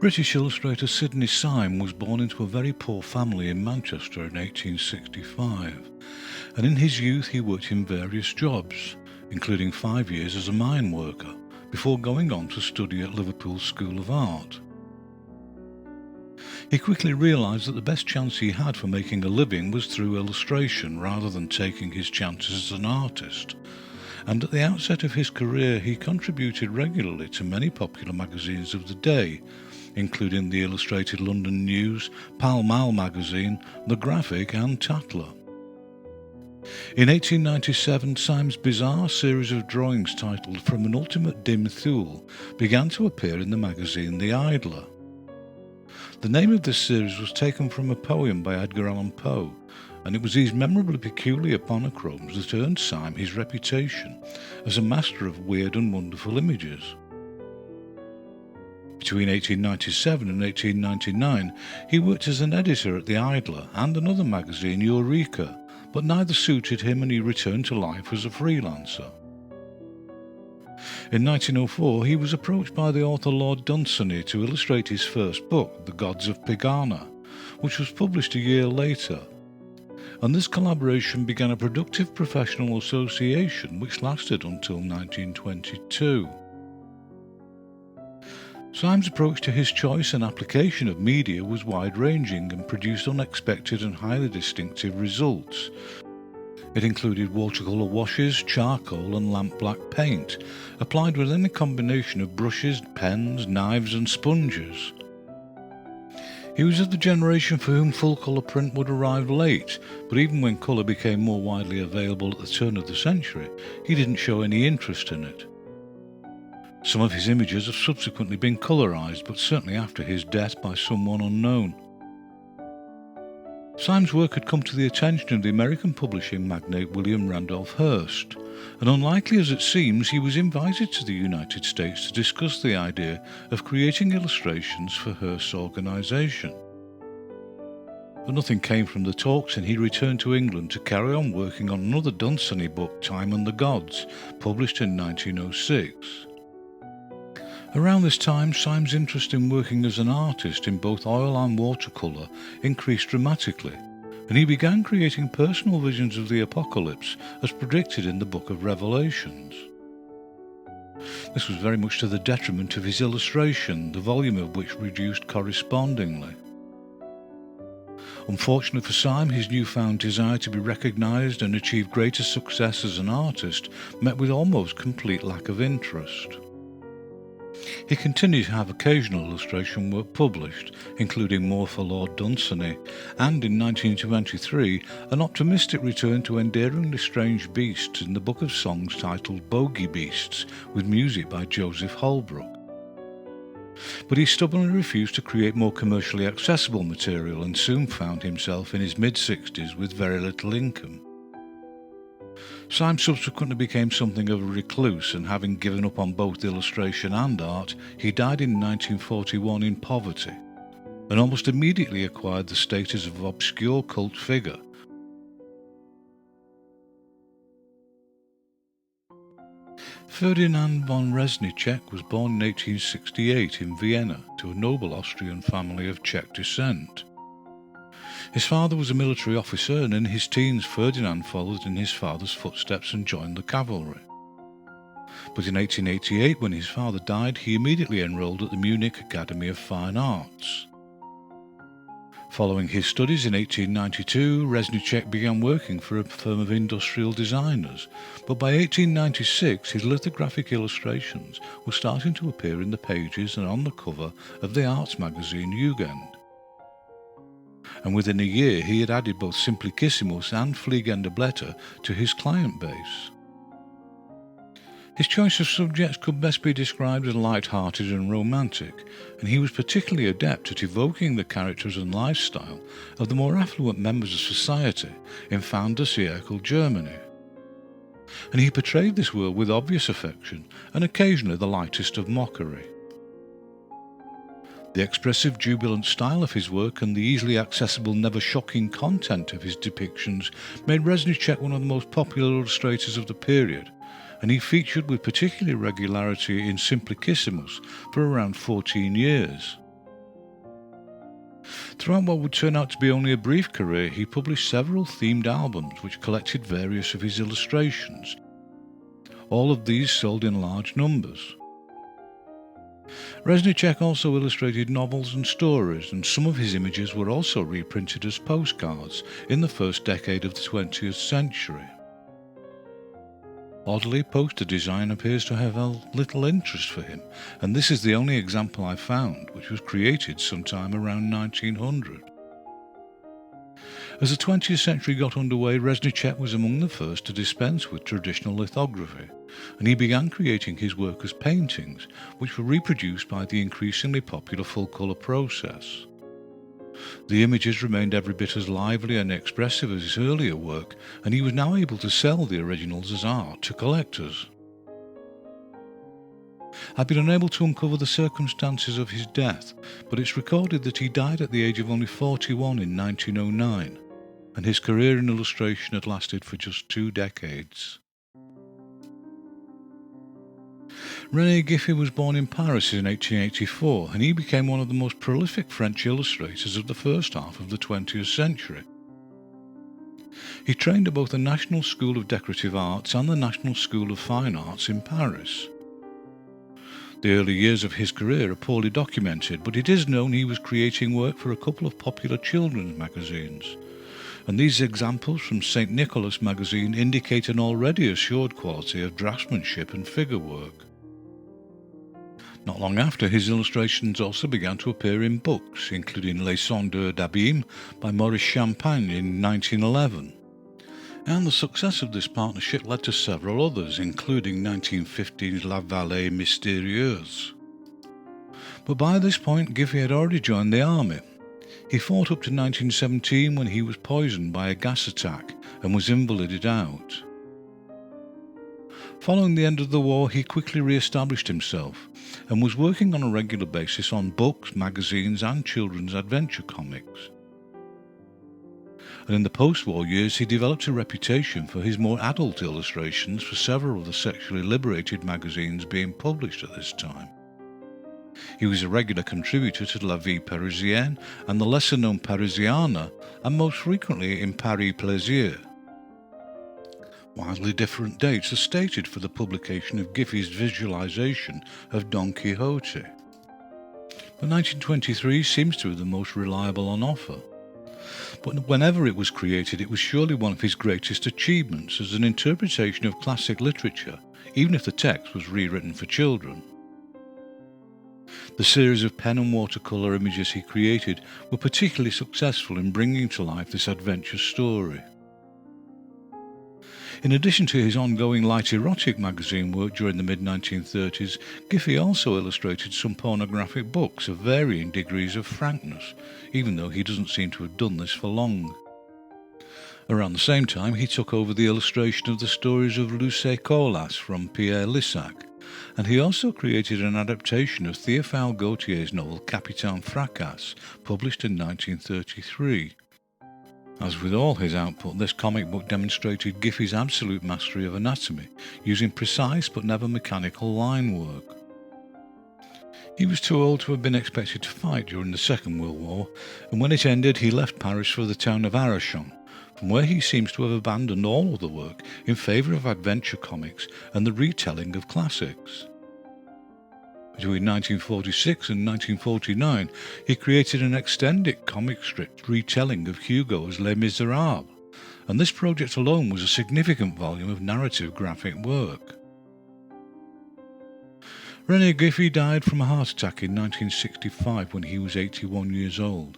British illustrator Sidney Sime was born into a very poor family in Manchester in 1865, and in his youth he worked in various jobs, including 5 years as a mine worker, before going on to study at Liverpool School of Art. He quickly realised that the best chance he had for making a living was through illustration rather than taking his chances as an artist, and at the outset of his career he contributed regularly to many popular magazines of the day, including the Illustrated London News, Pall Mall magazine, The Graphic and Tatler. In 1897, Sime's bizarre series of drawings titled From an Ultimate Dim Thule began to appear in the magazine The Idler. The name of this series was taken from a poem by Edgar Allan Poe, and it was these memorably peculiar monochromes that earned Sime his reputation as a master of weird and wonderful images. Between 1897 and 1899, he worked as an editor at The Idler and another magazine, Eureka, but neither suited him and he returned to life as a freelancer. In 1904, he was approached by the author Lord Dunsany to illustrate his first book, The Gods of Pegana, which was published a year later, and this collaboration began a productive professional association which lasted until 1922. Sime's approach to his choice and application of media was wide-ranging and produced unexpected and highly distinctive results. It included watercolour washes, charcoal and lamp-black paint, applied with any combination of brushes, pens, knives and sponges. He was of the generation for whom full-colour print would arrive late, but even when colour became more widely available at the turn of the century, he didn't show any interest in it. Some of his images have subsequently been colorized, but certainly after his death by someone unknown. Sime's work had come to the attention of the American publishing magnate William Randolph Hearst, and unlikely as it seems, he was invited to the United States to discuss the idea of creating illustrations for Hearst's organization. But nothing came from the talks, and he returned to England to carry on working on another Dunsany book, Time and the Gods, published in 1906. Around this time, Sime's interest in working as an artist in both oil and watercolour increased dramatically, and he began creating personal visions of the apocalypse as predicted in the Book of Revelations. This was very much to the detriment of his illustration, the volume of which reduced correspondingly. Unfortunately for Sime, his newfound desire to be recognised and achieve greater success as an artist met with almost complete lack of interest. He continued to have occasional illustration work published, including more for Lord Dunsany, and in 1923 an optimistic return to endearingly strange beasts in the book of songs titled Bogey Beasts, with music by Joseph Holbrook. But he stubbornly refused to create more commercially accessible material and soon found himself in his mid-60s with very little income. Sime subsequently became something of a recluse, and having given up on both illustration and art, he died in 1941 in poverty, and almost immediately acquired the status of obscure cult figure. Ferdinand von Řezníček was born in 1868 in Vienna to a noble Austrian family of Czech descent. His father was a military officer, and in his teens Ferdinand followed in his father's footsteps and joined the cavalry. But in 1888, when his father died, he immediately enrolled at the Munich Academy of Fine Arts. Following his studies in 1892, Řezníček began working for a firm of industrial designers, but by 1896 his lithographic illustrations were starting to appear in the pages and on the cover of the arts magazine Jugend. And within a year he had added both Simplicissimus and Fliegende Blätter to his client base. His choice of subjects could best be described as light-hearted and romantic, and he was particularly adept at evoking the characters and lifestyle of the more affluent members of society in fin de siècle Germany. And he portrayed this world with obvious affection and occasionally the lightest of mockery. The expressive, jubilant style of his work and the easily accessible, never shocking content of his depictions made Řezníček one of the most popular illustrators of the period, and he featured with particular regularity in Simplicissimus for around 14 years. Throughout what would turn out to be only a brief career, he published several themed albums which collected various of his illustrations. All of these sold in large numbers. Řezníček also illustrated novels and stories, and some of his images were also reprinted as postcards in the first decade of the 20th century. Oddly, poster design appears to have held little interest for him, and this is the only example I found, which was created sometime around 1900. As the 20th century got underway, Řezníček was among the first to dispense with traditional lithography, and he began creating his work as paintings, which were reproduced by the increasingly popular full-colour process. The images remained every bit as lively and expressive as his earlier work, and he was now able to sell the originals as art to collectors. I've been unable to uncover the circumstances of his death, but it's recorded that he died at the age of only 41 in 1909, and his career in illustration had lasted for just 2 decades. René Giffey was born in Paris in 1884, and he became one of the most prolific French illustrators of the first half of the 20th century. He trained at both the National School of Decorative Arts and the National School of Fine Arts in Paris. The early years of his career are poorly documented, but it is known he was creating work for a couple of popular children's magazines, and these examples from St. Nicholas magazine indicate an already assured quality of draftsmanship and figure work. Not long after, his illustrations also began to appear in books, including Les Sondeurs d'Abîme by Maurice Champagne in 1911. And the success of this partnership led to several others, including 1915's La Vallée Mystérieuse. But by this point, Giffey had already joined the army. He fought up to 1917 when he was poisoned by a gas attack and was invalided out. Following the end of the war, he quickly re-established himself and was working on a regular basis on books, magazines and children's adventure comics. And in the post-war years, he developed a reputation for his more adult illustrations for several of the sexually liberated magazines being published at this time. He was a regular contributor to La Vie Parisienne and the lesser-known Parisiana, and most frequently in Paris Plaisir. Wildly different dates are stated for the publication of Giffey's visualization of Don Quixote, but 1923 seems to be the most reliable on offer. But whenever it was created, it was surely one of his greatest achievements as an interpretation of classic literature, even if the text was rewritten for children. The series of pen and watercolour images he created were particularly successful in bringing to life this adventure story. In addition to his ongoing light erotic magazine work during the mid-1930s, Giffey also illustrated some pornographic books of varying degrees of frankness, even though he doesn't seem to have done this for long. Around the same time, he took over the illustration of the stories of Luce Colas from Pierre Lissac, and he also created an adaptation of Théophile Gautier's novel Capitaine Fracasse, published in 1933. As with all his output, this comic book demonstrated Giffey's absolute mastery of anatomy, using precise but never mechanical line work. He was too old to have been expected to fight during the Second World War, and when it ended he left Paris for the town of Arcachon, from where he seems to have abandoned all other work in favour of adventure comics and the retelling of classics. Between 1946 and 1949, he created an extended comic strip retelling of Hugo's Les Miserables, and this project alone was a significant volume of narrative graphic work. René Giffey died from a heart attack in 1965 when he was 81 years old,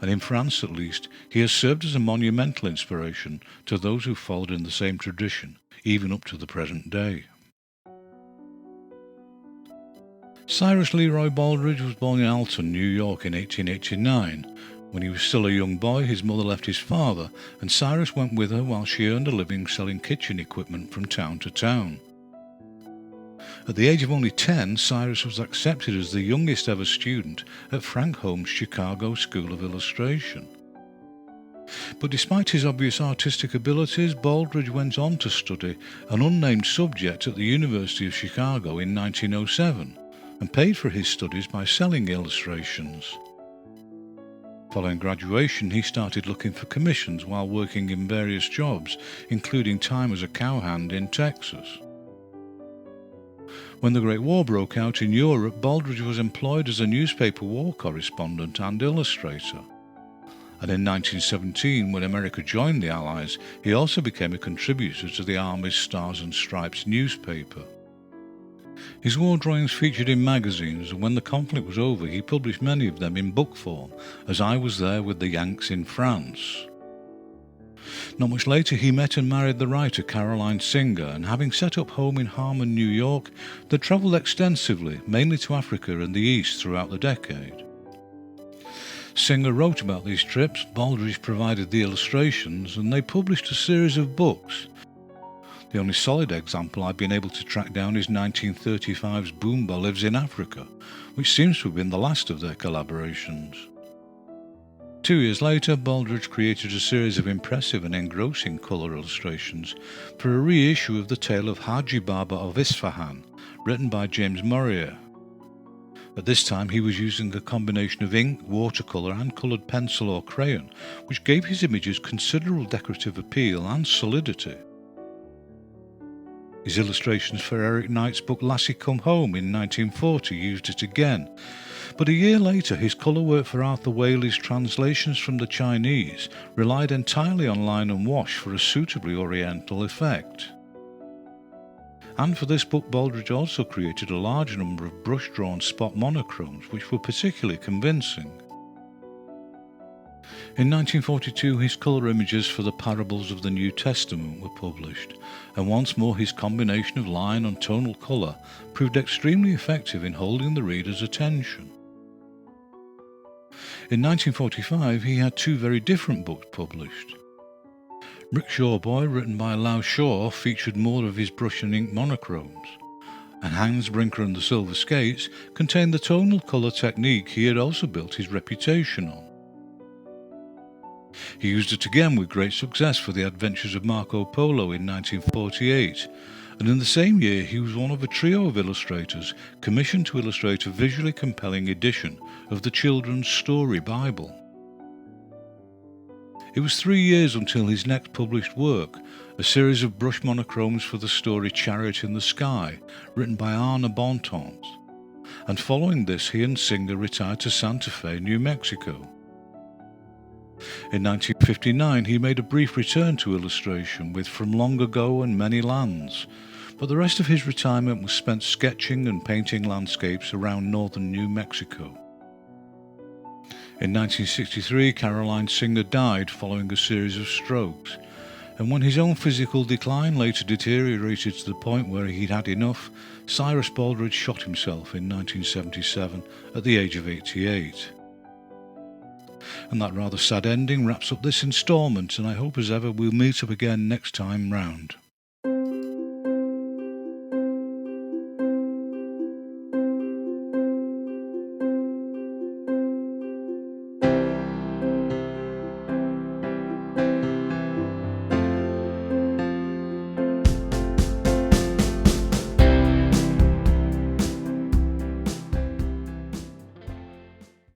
and in France at least, he has served as a monumental inspiration to those who followed in the same tradition, even up to the present day. Cyrus Leroy Baldridge was born in Alton, New York in 1889. When he was still a young boy, his mother left his father, and Cyrus went with her while she earned a living selling kitchen equipment from town to town. At the age of only 10, Cyrus was accepted as the youngest ever student at Frank Holmes' Chicago School of Illustration. But despite his obvious artistic abilities, Baldridge went on to study an unnamed subject at the University of Chicago in 1907, and paid for his studies by selling illustrations. Following graduation, he started looking for commissions while working in various jobs, including time as a cowhand in Texas. When the Great War broke out in Europe, Baldridge was employed as a newspaper war correspondent and illustrator. And in 1917, when America joined the Allies, he also became a contributor to the Army's Stars and Stripes newspaper. His war drawings featured in magazines, and when the conflict was over, he published many of them in book form, as I Was There with the Yanks in France. Not much later, he met and married the writer Caroline Singer, and having set up home in Harmon, New York, they travelled extensively, mainly to Africa and the East throughout the decade. Singer wrote about these trips, Baldridge provided the illustrations, and they published a series of books. The only solid example I've been able to track down is 1935's Boomba Lives in Africa, which seems to have been the last of their collaborations. 2 years later, Baldridge created a series of impressive and engrossing colour illustrations for a reissue of the tale of Haji Baba of Isfahan, written by James Murray. At this time, he was using a combination of ink, watercolour and coloured pencil or crayon, which gave his images considerable decorative appeal and solidity. His illustrations for Eric Knight's book Lassie Come Home in 1940 used it again, but a year later his colour work for Arthur Waley's translations from the Chinese relied entirely on line and wash for a suitably oriental effect. And for this book, Baldridge also created a large number of brush-drawn spot monochromes, which were particularly convincing. In 1942, his colour images for the Parables of the New Testament were published, and once more his combination of line and tonal colour proved extremely effective in holding the reader's attention. In 1945, he had two very different books published. Rickshaw Boy, written by Lau Shaw, featured more of his brush and ink monochromes, and Hans Brinker and the Silver Skates contained the tonal colour technique he had also built his reputation on. He used it again with great success for the Adventures of Marco Polo in 1948, and in the same year he was one of a trio of illustrators commissioned to illustrate a visually compelling edition of the Children's Story Bible. It was 3 years until his next published work, a series of brush monochromes for the story Chariot in the Sky, written by Arna Bontemps, and following this he and Singer retired to Santa Fe, New Mexico. In 1959 he made a brief return to illustration with From Long Ago and Many Lands, but the rest of his retirement was spent sketching and painting landscapes around northern New Mexico. In 1963, Caroline Singer died following a series of strokes, and when his own physical decline later deteriorated to the point where he'd had enough, Cyrus Baldridge shot himself in 1977 at the age of 88. And that rather sad ending wraps up this instalment, and I hope as ever we'll meet up again next time round.